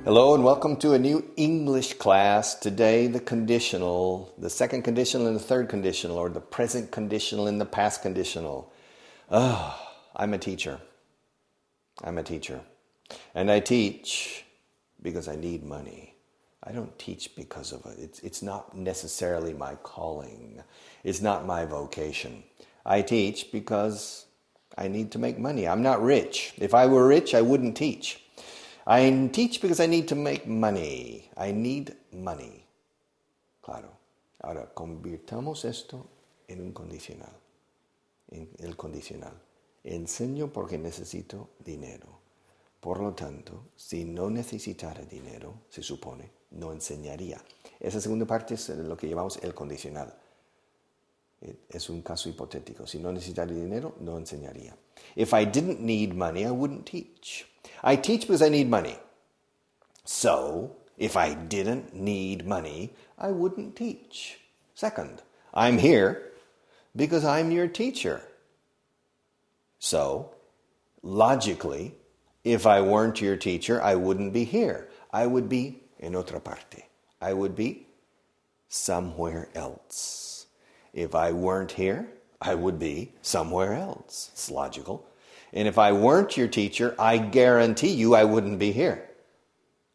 Hello and welcome to a new English class. Today the conditional, the second conditional and the third conditional, or the present conditional and the past conditional. I'm a teacher. And I teach because I need money. I don't teach because of it. It's not necessarily my calling. It's not my vocation. I teach because I need to make money. I'm not rich. If I were rich, I wouldn't teach. I teach because I need to make money. I need money. Claro. Ahora, convirtamos esto en un condicional. En el condicional. Enseño porque necesito dinero. Por lo tanto, si no necesitara dinero, se supone, no enseñaría. Esa segunda parte es lo que llamamos el condicional. Es un caso hipotético. Si no necesitara dinero, no enseñaría. If I didn't need money, I wouldn't teach. I teach because I need money. So, if I didn't need money, I wouldn't teach. Second, I'm here because I'm your teacher. So, logically, if I weren't your teacher, I wouldn't be here. I would be en otra parte. I would be somewhere else. If I weren't here, I would be somewhere else. It's logical. And if I weren't your teacher, I guarantee you I wouldn't be here.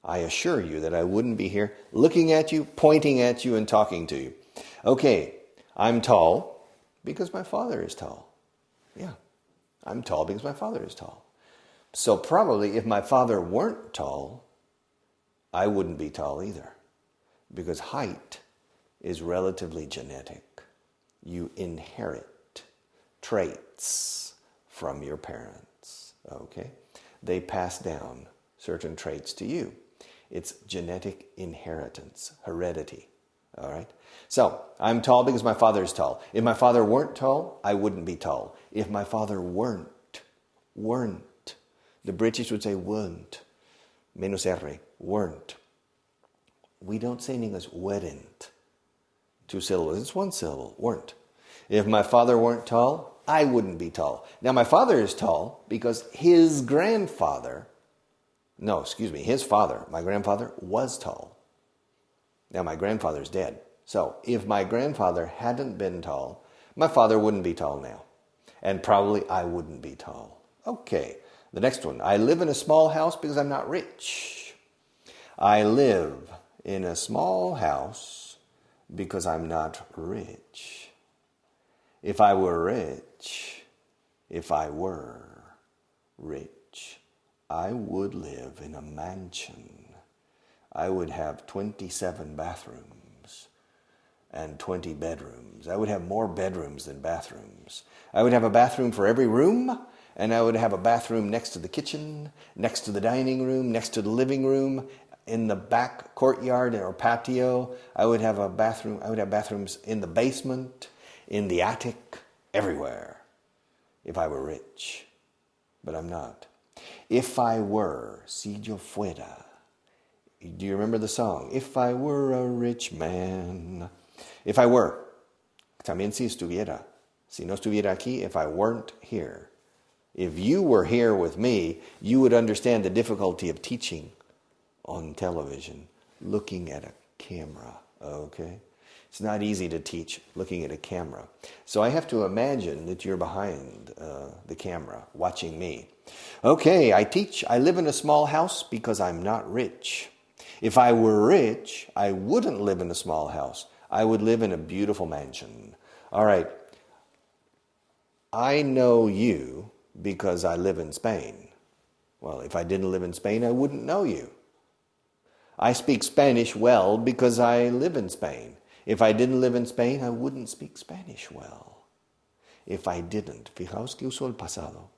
I assure you that I wouldn't be here looking at you, pointing at you, and talking to you. Okay, I'm tall because my father is tall. Yeah, I'm tall because my father is tall. So probably if my father weren't tall, I wouldn't be tall either. Because height is relatively genetic. You inherit traits from your parents, okay? They pass down certain traits to you. It's genetic inheritance, heredity, all right? So, I'm tall because my father is tall. If my father weren't tall, I wouldn't be tall. If my father weren't. The British would say weren't. Menos R, weren't. We don't say in English weren't. 2 syllables, it's 1 syllable, weren't. If my father weren't tall, I wouldn't be tall. Now, my father is tall because his father, my grandfather was tall. Now, my grandfather's dead. So, if my grandfather hadn't been tall, my father wouldn't be tall now. And probably I wouldn't be tall. Okay, the next one. I live in a small house because I'm not rich. I live in a small house because I'm not rich. If I were rich, I would live in a mansion. I would have 27 bathrooms and 20 bedrooms. I would have more bedrooms than bathrooms. I would have a bathroom for every room, and I would have a bathroom next to the kitchen, next to the dining room, next to the living room, in the back courtyard or patio. I would have bathrooms in the basement, in the attic, everywhere, if I were rich. But I'm not. If I were, si yo fuera. Do you remember the song? If I were a rich man. If I were. También si estuviera. Si no estuviera aquí, if I weren't here. If you were here with me, you would understand the difficulty of teaching on television, looking at a camera, okay? It's not easy to teach looking at a camera. So I have to imagine that you're behind the camera, watching me. Okay, I live in a small house because I'm not rich. If I were rich, I wouldn't live in a small house. I would live in a beautiful mansion. All right, I know you because I live in Spain. Well, if I didn't live in Spain, I wouldn't know you. I speak Spanish well because I live in Spain. If I didn't live in Spain, I wouldn't speak Spanish well. If I didn't, fijaos que uso el pasado.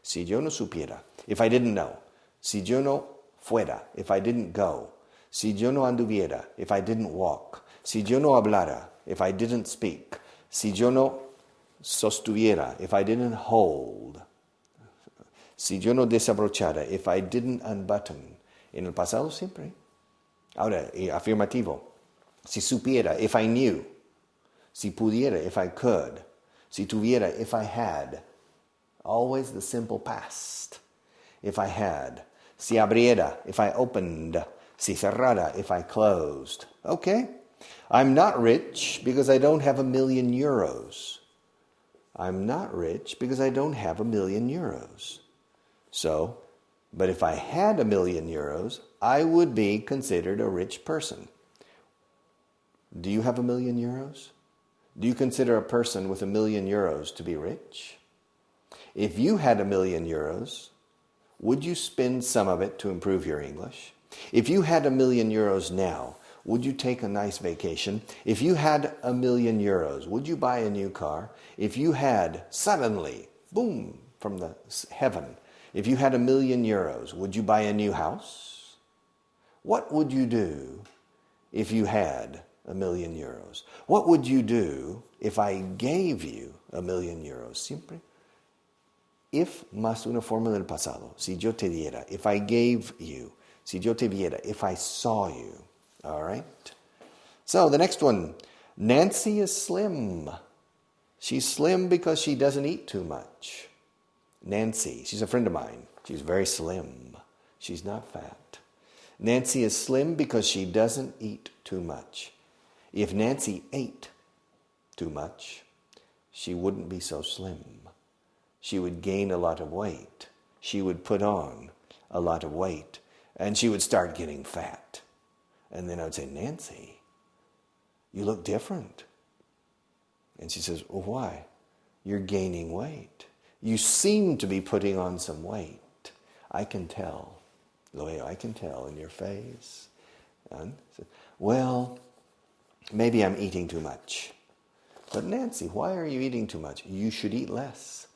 Si yo no supiera, if I didn't know. Si yo no fuera, if I didn't go. Si yo no anduviera, if I didn't walk. Si yo no hablara, if I didn't speak. Si yo no sostuviera, if I didn't hold. Si yo no desabrochara, if I didn't unbutton. En el pasado siempre. Ahora, afirmativo. Si supiera, if I knew. Si pudiera, if I could. Si tuviera, if I had. Always the simple past. If I had. Si abriera, if I opened. Si cerrara, if I closed. Okay. I'm not rich because I don't have €1,000,000. I'm not rich because I don't have €1,000,000. So, but if I had €1,000,000, I would be considered a rich person. Do you have €1,000,000? Do you consider a person with €1,000,000 to be rich? If you had €1,000,000, would you spend some of it to improve your English? If you had €1,000,000 now, would you take a nice vacation? If you had €1,000,000, would you buy a new car? If you had suddenly, boom, from the heaven, if you had €1,000,000, would you buy a new house? What would you do if you had €1,000,000? What would you do if I gave you €1,000,000? Siempre. If más una forma del pasado. Si yo te diera. If I gave you. Si yo te viera. If I saw you. All right? So the next one. Nancy is slim. She's slim because she doesn't eat too much. Nancy, she's a friend of mine. She's very slim. She's not fat. Nancy is slim because she doesn't eat too much. If Nancy ate too much, she wouldn't be so slim. She would gain a lot of weight. She would put on a lot of weight. And she would start getting fat. And then I would say, Nancy, you look different. And she says, well, why? You're gaining weight. You seem to be putting on some weight. I can tell. Loeo, I can tell in your face. And said, well, maybe I'm eating too much. But Nancy, why are you eating too much? You should eat less.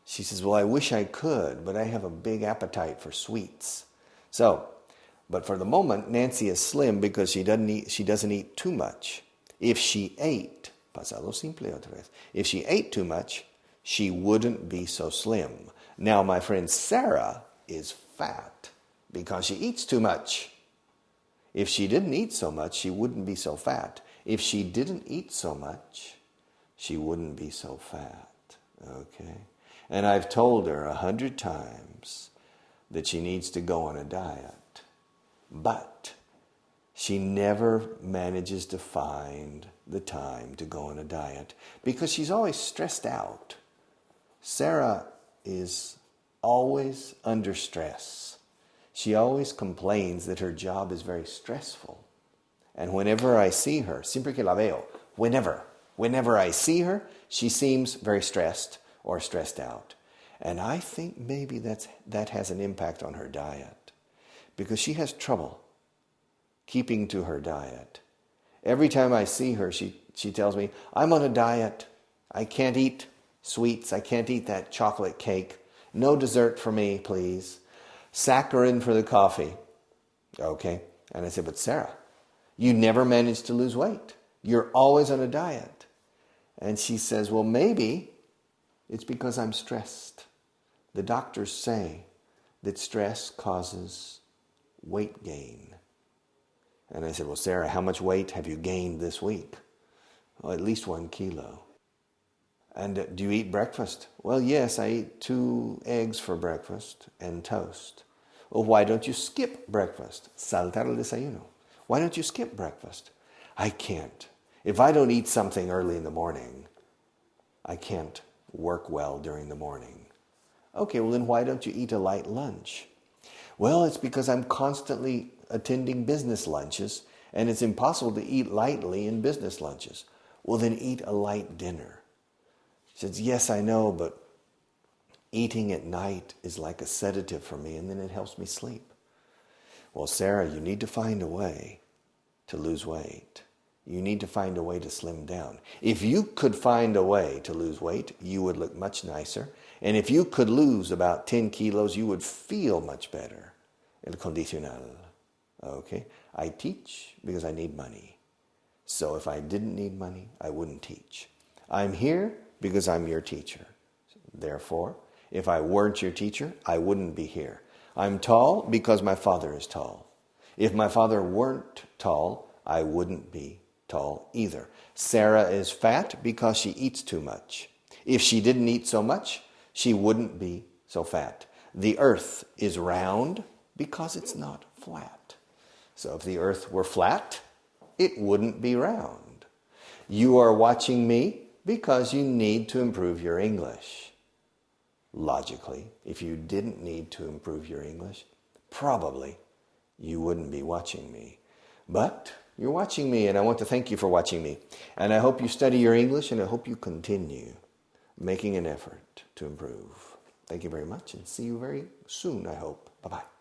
She says, well, I wish I could, but I have a big appetite for sweets. So, but for the moment, Nancy is slim because she doesn't eat too much. If she ate, pasado simple otra vez. If she ate too much, she wouldn't be so slim. Now, my friend Sarah is fat because she eats too much. If she didn't eat so much, she wouldn't be so fat. If she didn't eat so much, she wouldn't be so fat. Okay? And I've told her 100 times that she needs to go on a diet. But she never manages to find the time to go on a diet because she's always stressed out. Sarah is always under stress. She always complains that her job is very stressful. And whenever I see her, siempre que la veo, whenever I see her, she seems very stressed or stressed out. And I think maybe that has an impact on her diet because she has trouble keeping to her diet. Every time I see her, she tells me, I'm on a diet. I can't eat sweets. I can't eat that chocolate cake. No dessert for me, please. Saccharin for the coffee. Okay. And I said, but Sarah, you never manage to lose weight. You're always on a diet. And she says, well, maybe it's because I'm stressed. The doctors say that stress causes weight gain. And I said, well, Sarah, how much weight have you gained this week? Well, at least 1 kilo. And do you eat breakfast? Well, yes, I eat 2 eggs for breakfast and toast. Well, why don't you skip breakfast? Saltar el desayuno. Why don't you skip breakfast? I can't. If I don't eat something early in the morning, I can't work well during the morning. Okay, well then why don't you eat a light lunch? Well, it's because I'm constantly attending business lunches and it's impossible to eat lightly in business lunches. Well, then eat a light dinner. She says, yes, I know, but eating at night is like a sedative for me and then it helps me sleep. Well, Sarah, you need to find a way to lose weight. You need to find a way to slim down. If you could find a way to lose weight, you would look much nicer. And if you could lose about 10 kilos, you would feel much better. El condicional. Okay? I teach because I need money. So if I didn't need money, I wouldn't teach. I'm here because I'm your teacher. Therefore, if I weren't your teacher, I wouldn't be here. I'm tall because my father is tall. If my father weren't tall, I wouldn't be tall either. Sarah is fat because she eats too much. If she didn't eat so much, she wouldn't be so fat. The earth is round because it's not flat. So if the earth were flat, it wouldn't be round. You are watching me because you need to improve your English. Logically, if you didn't need to improve your English, probably you wouldn't be watching me. But you're watching me, and I want to thank you for watching me. And I hope you study your English, and I hope you continue making an effort to improve. Thank you very much, and see you very soon, I hope. Bye-bye.